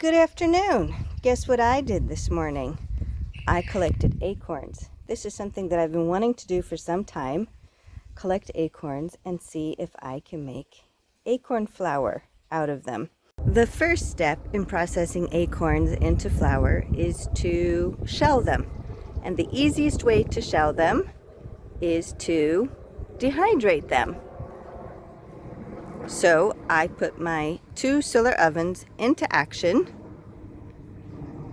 Good afternoon. Guess what I did this morning? I collected acorns. This is something that I've been wanting to do for some time. Collect acorns and see if I can make acorn flour out of them. The first step in processing acorns into flour is to shell them. And the easiest way to shell them is to dehydrate them. So I put my 2 solar ovens into action,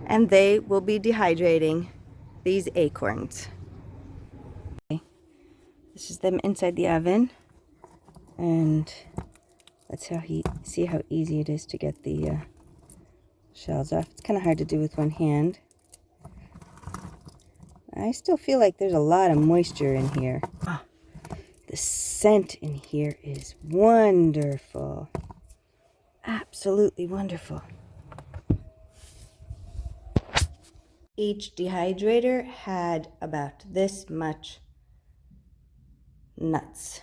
and they will be dehydrating these acorns. Okay. This is them inside the oven, and let's see how easy it is to get the shells off. It's kind of hard to do with one hand. I still feel like there's a lot of moisture in here. Oh, the scent in here is wonderful. Absolutely wonderful. Each dehydrator had about this much nuts,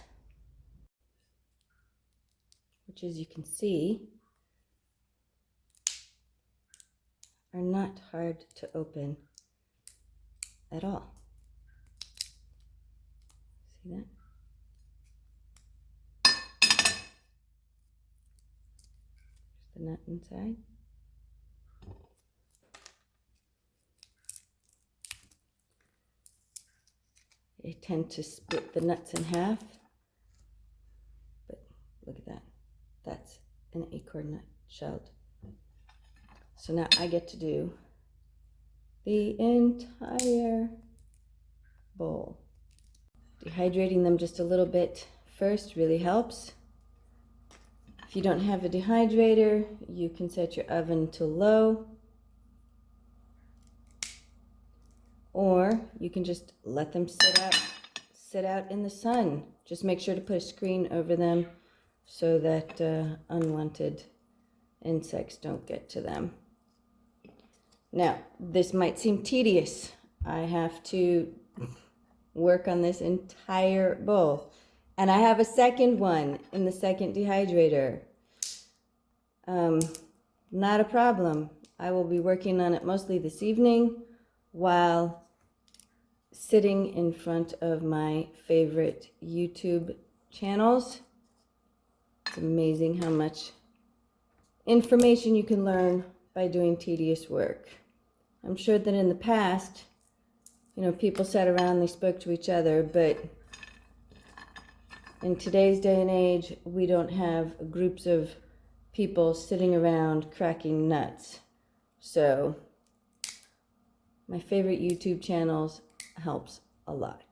which, as you can see, are not hard to open at all. See that? There's the nut inside. I tend to split the nuts in half, but look at that. That's an acorn nut shelled. So now I get to do the entire bowl. Dehydrating them just a little bit first really helps. If you don't have a dehydrator, you can set your oven to low, or you can just let them sit out in the sun. Just make sure to put a screen over them so that unwanted insects don't get to them. Now, this might seem tedious. I have to work on this entire bowl. And I have a second one in the second dehydrator. Not a problem. I will be working on it mostly this evening while sitting in front of my favorite YouTube channels. It's amazing how much information you can learn by doing tedious work. I'm sure that in the past, people sat around, they spoke to each other, but in today's day and age, we don't have groups of people sitting around cracking nuts. So my favorite YouTube channels helps a lot.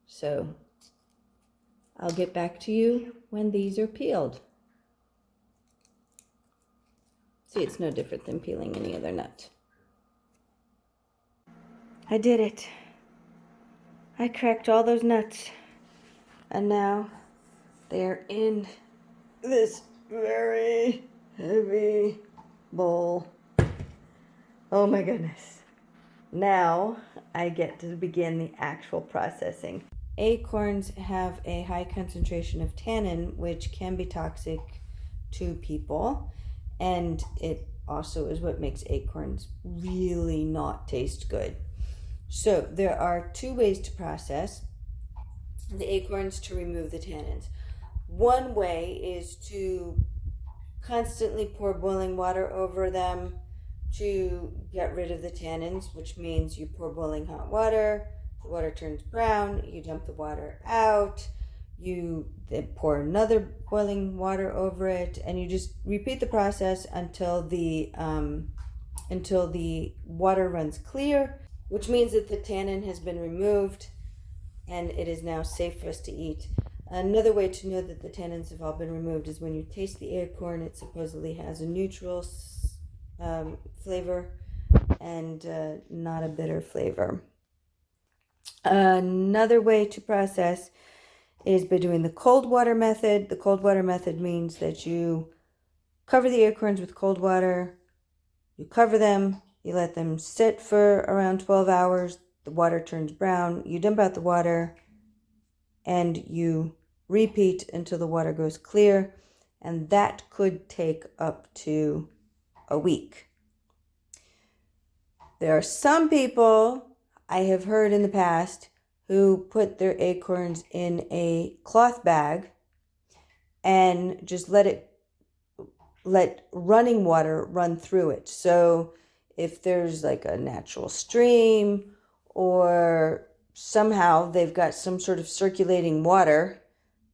So I'll get back to you when these are peeled. See, it's no different than peeling any other nut. I did it. I cracked all those nuts. And now they're in this very heavy bowl. Oh my goodness. Now I get to begin the actual processing. Acorns have a high concentration of tannin, which can be toxic to people. And it also is what makes acorns really not taste good. So there are 2 ways to process the acorns to remove the tannins. One way is to constantly pour boiling water over them to get rid of the tannins, which means you pour boiling hot water, the water turns brown, you dump the water out, you then pour another boiling water over it, and you just repeat the process until the water runs clear, which means that the tannin has been removed and it is now safe for us to eat. Another way to know that the tannins have all been removed is when you taste the acorn. It supposedly has a neutral flavor and not a bitter flavor. Another way to process is by doing the cold water method. The cold water method means that you cover the acorns with cold water, you cover them, you let them sit for around 12 hours, the water turns brown, you dump out the water, and you repeat until the water goes clear, and that could take up to a week. There are some people I have heard in the past who put their acorns in a cloth bag and just let running water run through it. So if there's like a natural stream or somehow they've got some sort of circulating water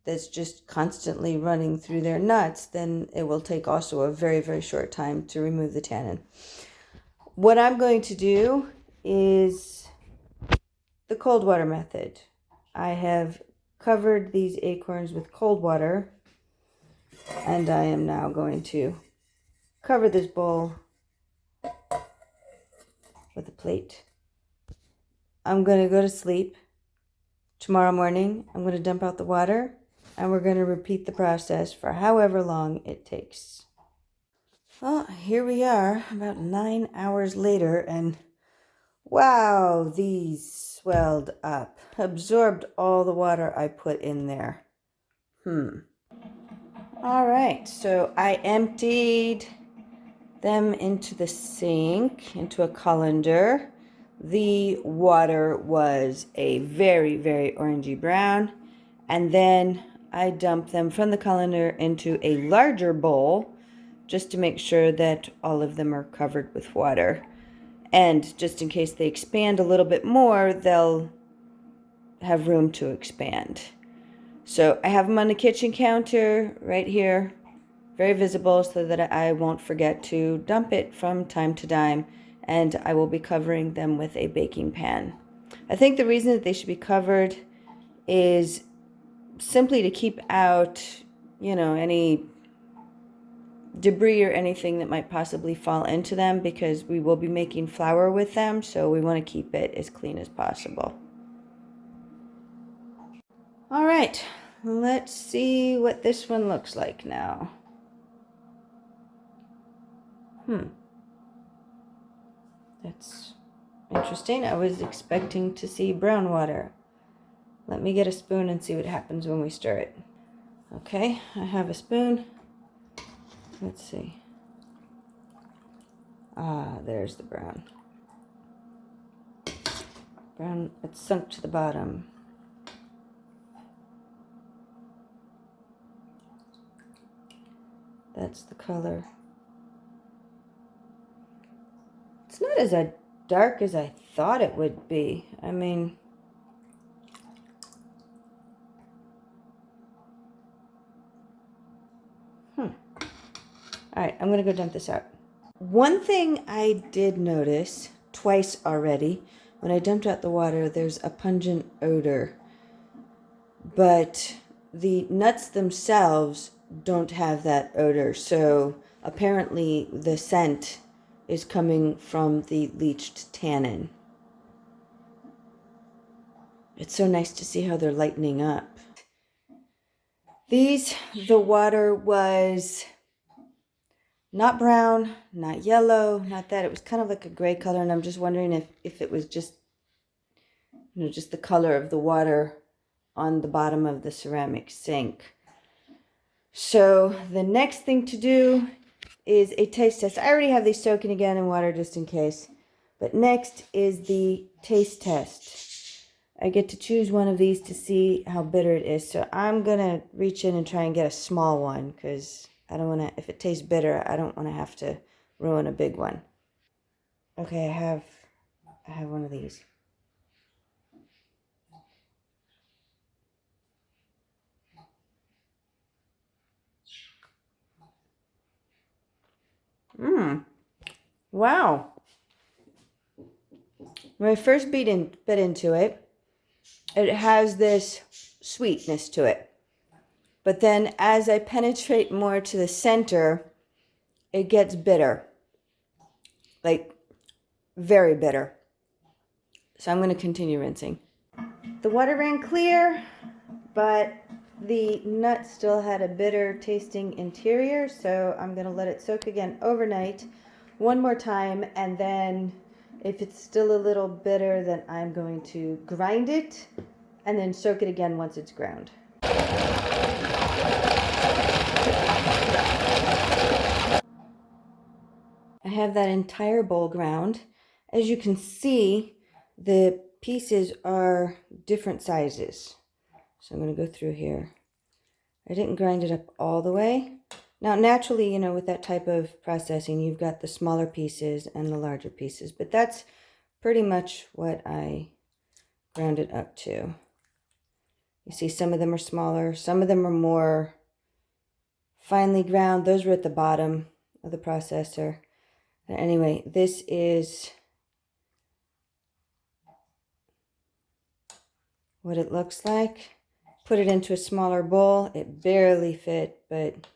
that's just constantly running through their nuts, then it will take also a very, very short time to remove the tannin. What I'm going to do is the cold water method. I have covered these acorns with cold water, and I am now going to cover this bowl with a plate. I'm going to go to sleep. Tomorrow morning, I'm going to dump out the water, and we're going to repeat the process for however long it takes. Well, here we are, about 9 hours later, and wow, these swelled up, absorbed all the water I put in there. All right, so I emptied them into the sink, into a colander. The water was a very, very orangey brown, and then I dumped them from the colander into a larger bowl just to make sure that all of them are covered with water. And just in case they expand a little bit more, they'll have room to expand. So I have them on the kitchen counter right here, very visible, so that I won't forget to dump it from time to time. And I will be covering them with a baking pan. I think the reason that they should be covered is simply to keep out, any debris or anything that might possibly fall into them, because we will be making flour with them, so we want to keep it as clean as possible. All right, let's see what this one looks like now. That's interesting. I was expecting to see brown water. Let me get a spoon and see what happens when we stir it. Okay, I have a spoon. Let's see. There's the brown. Brown, it's sunk to the bottom. That's the color. It's not as dark as I thought it would be. I mean, All right, I'm going to go dump this out. One thing I did notice twice already, when I dumped out the water, there's a pungent odor. But the nuts themselves don't have that odor. So apparently the scent is coming from the leached tannin. It's so nice to see how they're lightening up. The water was not brown, not yellow, not that. It was kind of like a gray color, and I'm just wondering if it was just, just the color of the water on the bottom of the ceramic sink. So the next thing to do is a taste test. I already have these soaking again in water just in case. But next is the taste test. I get to choose one of these to see how bitter it is. So I'm going to reach in and try and get a small one, because I don't want to, if it tastes bitter, I don't want to have to ruin a big one. Okay, I have one of these. Wow. When I first bit into it, it has this sweetness to it. But then as I penetrate more to the center, it gets bitter. Like, very bitter. So I'm going to continue rinsing. The water ran clear, but the nut still had a bitter tasting interior, so I'm going to let it soak again overnight one more time, and then if it's still a little bitter, then I'm going to grind it and then soak it again once it's ground. I have that entire bowl ground. As you can see, the pieces are different sizes. So I'm going to go through here. I didn't grind it up all the way. Now, naturally, you know, with that type of processing, you've got the smaller pieces and the larger pieces, but that's pretty much what I ground it up to. You see, some of them are smaller, some of them are more finely ground. Those were at the bottom of the processor. Anyway, this is what it looks like. Put it into a smaller bowl. It barely fit, but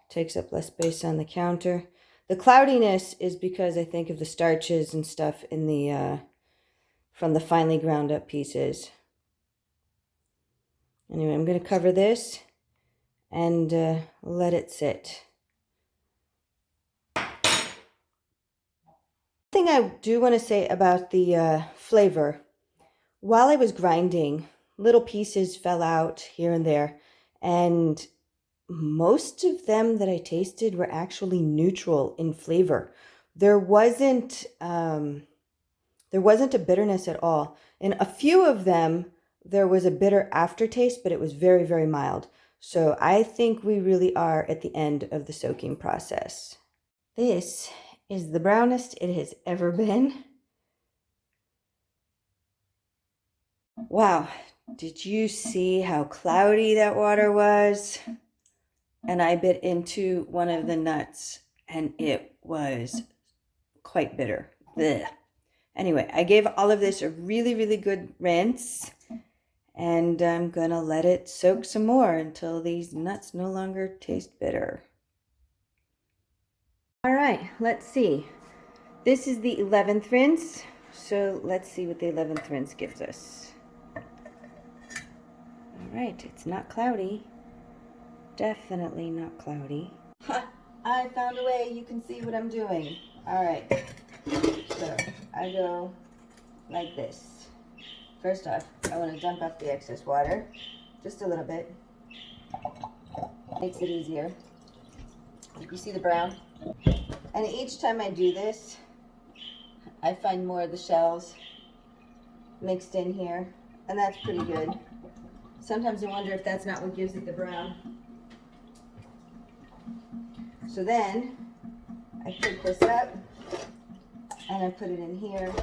takes up less space on the counter. The cloudiness is because I think of the starches and stuff in the from the finely ground up pieces. Anyway, I'm going to cover this and let it sit. Thing I do want to say about the flavor, while I was grinding, little pieces fell out here and there, and most of them that I tasted were actually neutral in flavor. There wasn't a bitterness at all. In a few of them, there was a bitter aftertaste, but it was very, very mild. So I think we really are at the end of the soaking process. This is the brownest it has ever been. Wow, did you see how cloudy that water was? And I bit into one of the nuts and it was quite bitter. Blech. Anyway, I gave all of this a really, really good rinse, and I'm gonna let it soak some more until these nuts no longer taste bitter. All right, let's see. This is the 11th rinse, so let's see what the 11th rinse gives us. All right, it's not cloudy. Definitely not cloudy. Ha! I found a way you can see what I'm doing. All right, so I go like this. First off, I want to dump off the excess water, just a little bit. Makes it easier. You see the brown? And each time I do this, I find more of the shells mixed in here, and that's pretty good. Sometimes I wonder if that's not what gives it the brown. So then, I pick this up, and I put it in here,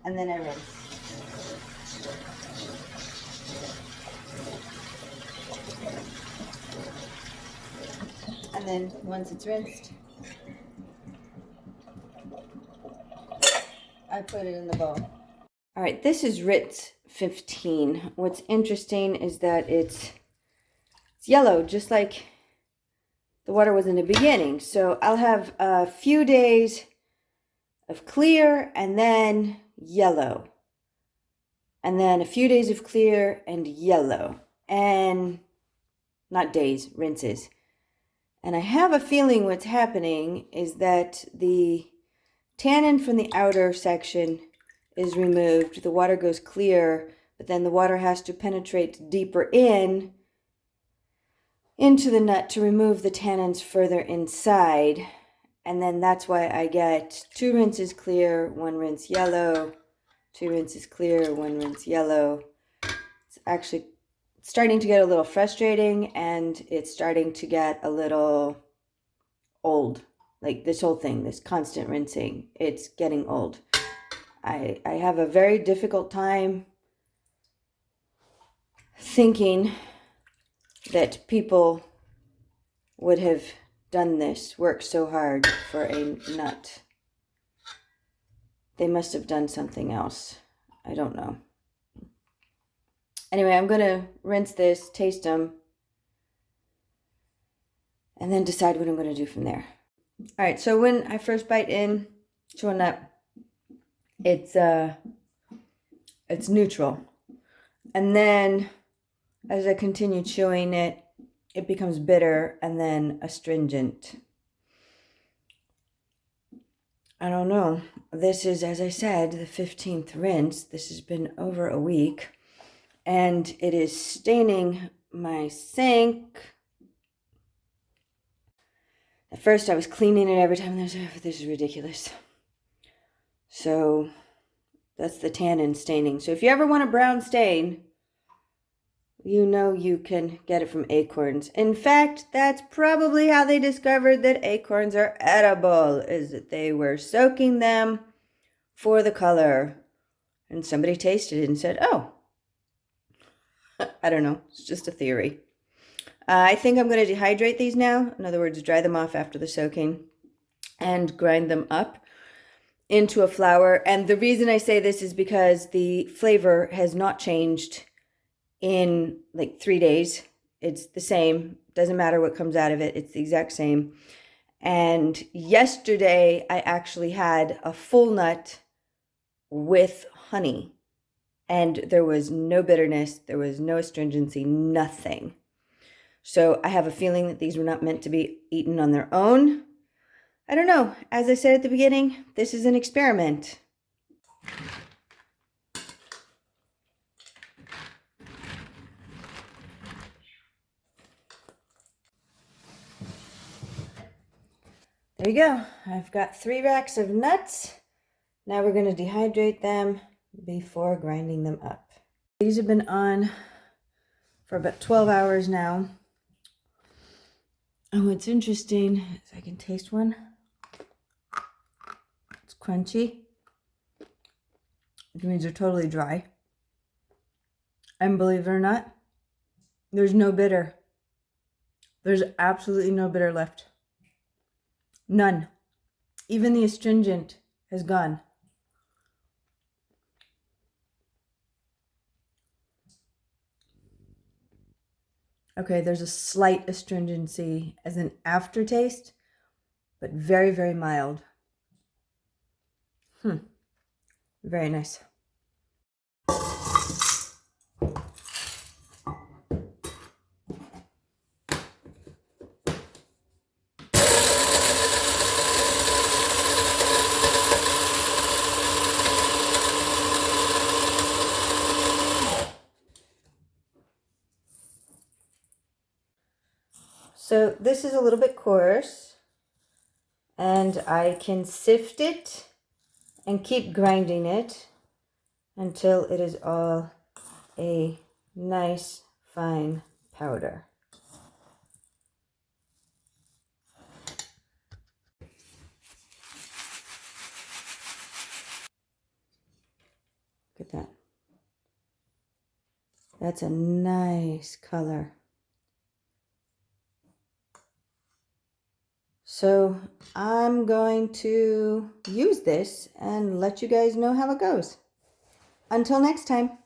and then I rinse. And then once it's rinsed, I put it in the bowl. All right, this is rinse 15. What's interesting is that it's yellow, just like the water was in the beginning. So I'll have a few days of clear and then yellow. And then a few days of clear and yellow. And not days, rinses. And I have a feeling what's happening is that the tannin from the outer section is removed. The water goes clear, but then the water has to penetrate deeper into the nut to remove the tannins further inside. And then that's why I get 2 rinses clear, 1 rinse yellow, 2 rinses clear, 1 rinse yellow. It's actually starting to get a little frustrating, and it's starting to get a little old. Like this whole thing, this constant rinsing, it's getting old. I have a very difficult time thinking that people would have done this, worked so hard for a nut. They must have done something else. I don't know. Anyway, I'm going to rinse this, taste them, and then decide what I'm going to do from there. All right, so when I first bite in to a nut, it's neutral. And then as I continue chewing it, it becomes bitter and then astringent. I don't know. This is, as I said, the 15th rinse. This has been over a week. And it is staining my sink. At first I was cleaning it every time, and I was like, oh, this is ridiculous. So that's the tannin staining. So if you ever want a brown stain, you know you can get it from Acorns. In fact, that's probably how they discovered that acorns are edible, is that they were soaking them for the color. And somebody tasted it and said, oh, I don't know, it's just a theory. I think I'm going to dehydrate these now. In other words, dry them off after the soaking and grind them up into a flour. And the reason I say this is because the flavor has not changed in like 3 days. It's the same. Doesn't matter what comes out of it. It's the exact same. And yesterday I actually had a full nut with honey, and there was no bitterness. There was no astringency, nothing. So I have a feeling that these were not meant to be eaten on their own. I don't know. As I said at the beginning, this is an experiment. There you go. I've got 3 racks of nuts. Now we're going to dehydrate them before grinding them up. These have been on for about 12 hours now. And what's interesting is I can taste one. It's crunchy, which means they're totally dry. And believe it or not, there's no bitter. There's absolutely no bitter left. None. Even the astringent has gone. Okay, there's a slight astringency as an aftertaste, but very, very mild. Very nice. So this is a little bit coarse, and I can sift it and keep grinding it until it is all a nice fine powder. Look at that. That's a nice color. So I'm going to use this and let you guys know how it goes. Until next time.